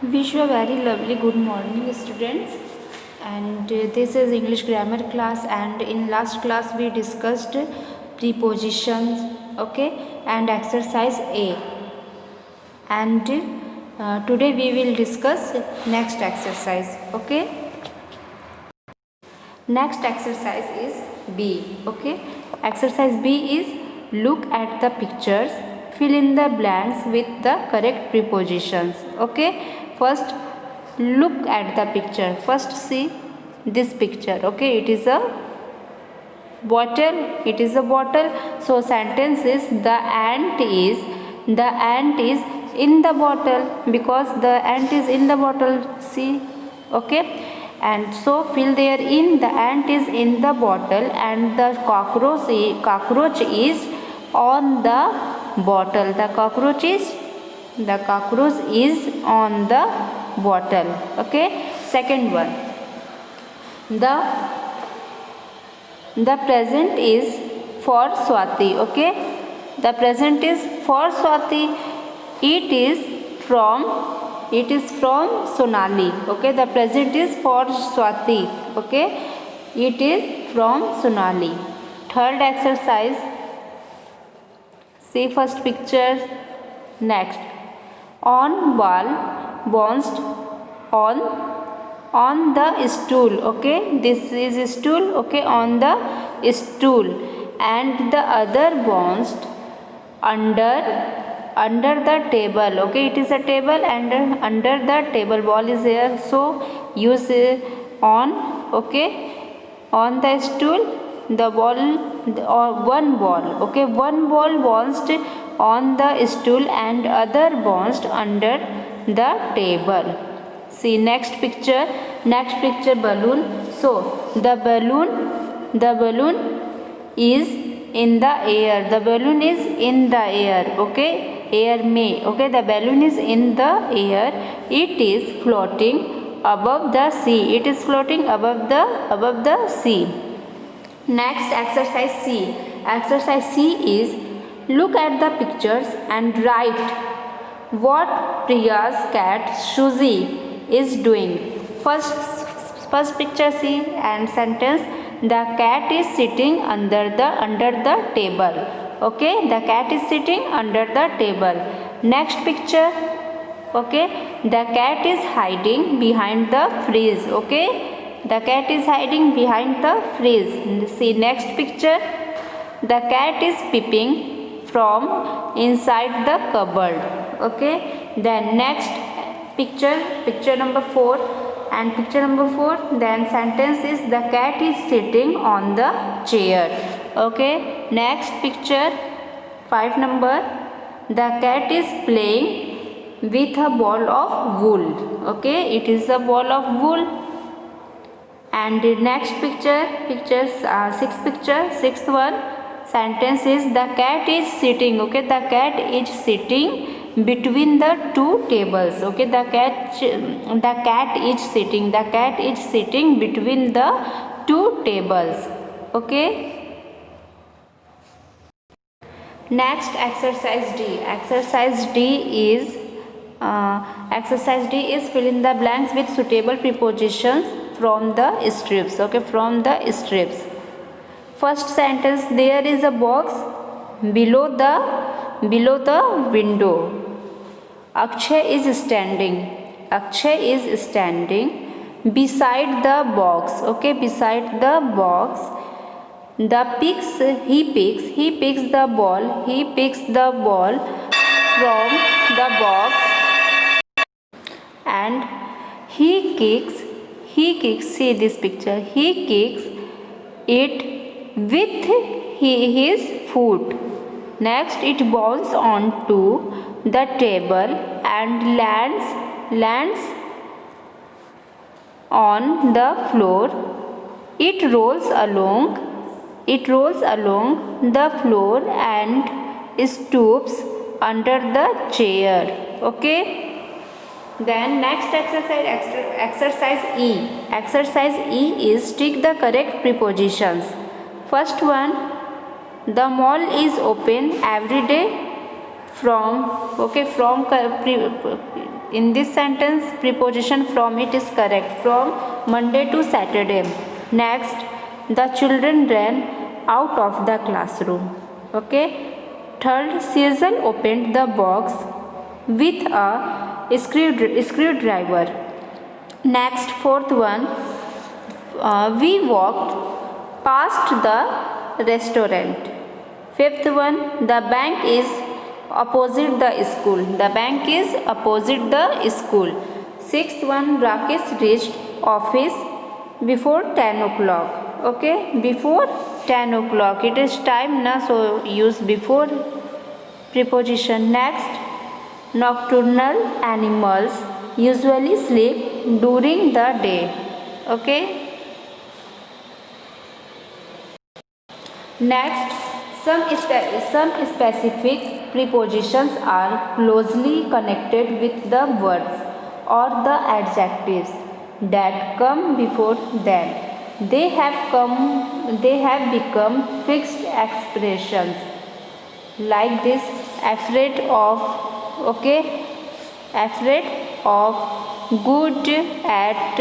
Wish you a very lovely good morning, students. And this is English grammar class. And in last class we discussed prepositions, okay, and exercise A. And today we will discuss next exercise, okay. Next exercise is B, okay. Exercise B is look at the pictures, fill in the blanks with the correct prepositions, okay. First look at the picture. First see this picture, okay. It is a bottle. So sentence is the ant is in the bottle, because the ant is in the bottle, see, okay. And so fill there in, the ant is in the bottle and the cockroach is on the bottle. The cockroach is on the bottle, okay. Second one, the present is for Swati, okay. The present is for Swati. It is from Sonali, okay. The present is for Swati, okay. It is from Sonali. Third exercise, see first picture. Next, on ball bounced on the stool, okay. This is stool, okay, on the stool, and the other bounced under the table, okay. It is a table and under the table ball is here, so use on, okay. On the stool, the ball, or one ball, okay. One ball bounced on the stool and other bounced under the table. See next picture. Balloon. So the balloon is in the air. The balloon is in the air, okay. Air may, okay. The balloon is in the air. It is floating above the sea. It is floating above the sea. Next, exercise C. Exercise C is look at the pictures and write what Priya's cat Shuzi is doing. First picture, see, and sentence, the cat is sitting under the table, okay. The cat is sitting under the table. Next picture, okay. The cat is hiding behind the fridge, okay. The cat is hiding behind the fridge. See next picture, the cat is peeping from inside the cupboard, okay. Then next picture number 4. And picture number 4, then sentence is the cat is sitting on the chair, okay. Next picture 5 number, the cat is playing with a ball of wool, okay. It is a ball of wool. And the next sixth one, sentence is the cat is sitting, okay. The cat is sitting between the two tables, okay. The cat is sitting between the two tables, okay. Next, exercise D. Exercise D is fill in the blanks with suitable prepositions from the strips, okay. From the strips. First sentence, there is a box below the window. Akshay is standing beside the box, okay. Beside the box. He picks the ball from the box and he kicks, see this picture, he kicks it with his foot. Next, it bounces onto the table and lands on the floor. It rolls along the floor and stoops under the chair, okay. Then next exercise E. Exercise E is tick the correct prepositions. First one, the mall is open every day from, okay, from In this sentence, preposition from it is correct. From Monday to Saturday. Next, the children ran out of the classroom. Okay. Third, Cecil opened the box with a screwdriver. Next, fourth one, we walked past the restaurant. Fifth one, the bank is opposite the school. The bank is opposite the school. Sixth one, Rakesh reached office before 10 o'clock. Okay, before 10 o'clock. It is time na, so use before preposition. Next, nocturnal animals usually sleep during the day. Okay. Next, some specific prepositions are closely connected with the words or the adjectives that come before them. They have become fixed expressions like this: afraid of, okay, afraid of, good at,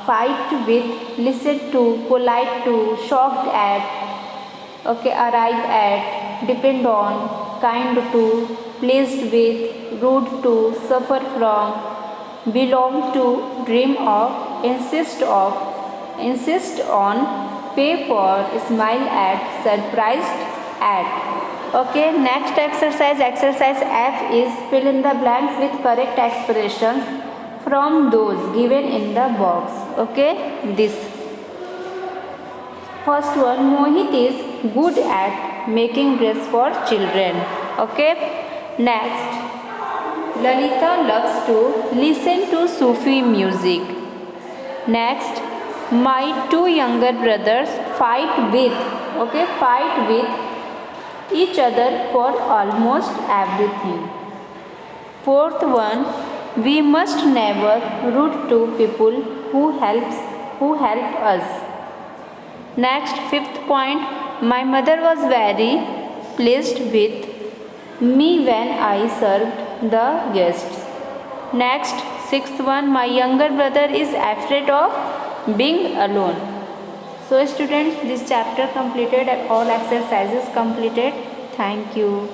fight with, listen to, polite to, shocked at, okay, arrive at, depend on, kind to, pleased with, rude to, suffer from, belong to, dream of, insist on, pay for, smile at, surprised at. Okay, next exercise F is fill in the blanks with correct expressions from those given in the box. Okay, this first one, Mohit is good at making dress for children. Okay, next, Lalita loves to listen to Sufi music. Next, my two younger brothers fight with each other for almost everything. Fourth one, we must never rude to people who help us. Next, fifth point, my mother was very pleased with me when I served the guests. Next, sixth one, my younger brother is afraid of being alone. So students, this chapter completed and all exercises completed. Thank you.